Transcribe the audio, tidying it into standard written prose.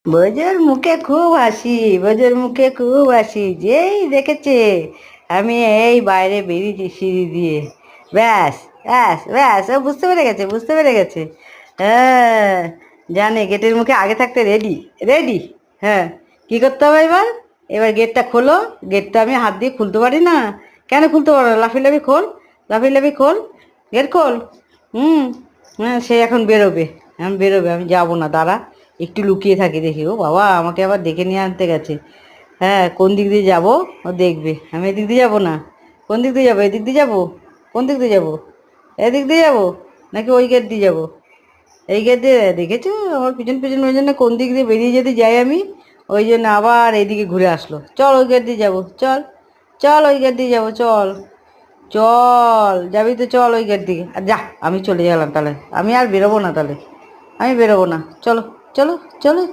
বোঝোর মুখে খুব হাসি, বোঝোর মুখে খুব হাসি, যেই দেখেছে আমি এই বাইরে বেরিয়েছি সিঁড়ি দিয়ে, ব্যাস ব্যাস ব্যাস, ও বুঝতে পেরে গেছে, বুঝতে পেরে গেছে। হ্যাঁ, জানে গেটের মুখে আগে থাকতে রেডি, রেডি। হ্যাঁ, কি করতে হবে এবার? এবার গেটটা খোলো। গেটটা আমি হাত দিয়ে খুলতে পারি না। কেন খুলতে পারো না? লাফি লাফি খোল, লাফি লাফি খোল, গেট খোল। হুম। হ্যাঁ, সে এখন বেরোবে, এখন বেরোবে, আমি যাবো না, দাঁড়া একটু লুকিয়ে থাকি, দেখি। ও বাবা, আমাকে আবার ডেকে নিয়ে আনতে গেছে। হ্যাঁ, কোন দিক দিয়ে যাবো ও দেখবে, আমি এদিক দিয়ে যাবো না। কোন দিক দিয়ে যাবো? এদিক দিয়ে যাবো? কোন দিক দিয়ে যাবো? এদিক দিয়ে যাবো নাকি ওই গেট দিয়ে যাবো? এই গেট দিয়ে, দেখেছো আমার পিছন পিছন, ওই জন্য কোন দিক দিয়ে বেরিয়ে যদি যাই আমি, ওই জন্য আবার এইদিকে ঘুরে আসলো। চল ওই গেট দিয়ে যাবো, চল, চল ওই গেট দিয়ে যাবো, চল, চল যাবি তো, চল ওই গেট দিকে। আর যা, আমি চলে গেলাম তাহলে, আমি আর বেরোবো না তাহলে, আমি বেরোবো না, চলো, চলো, চলো।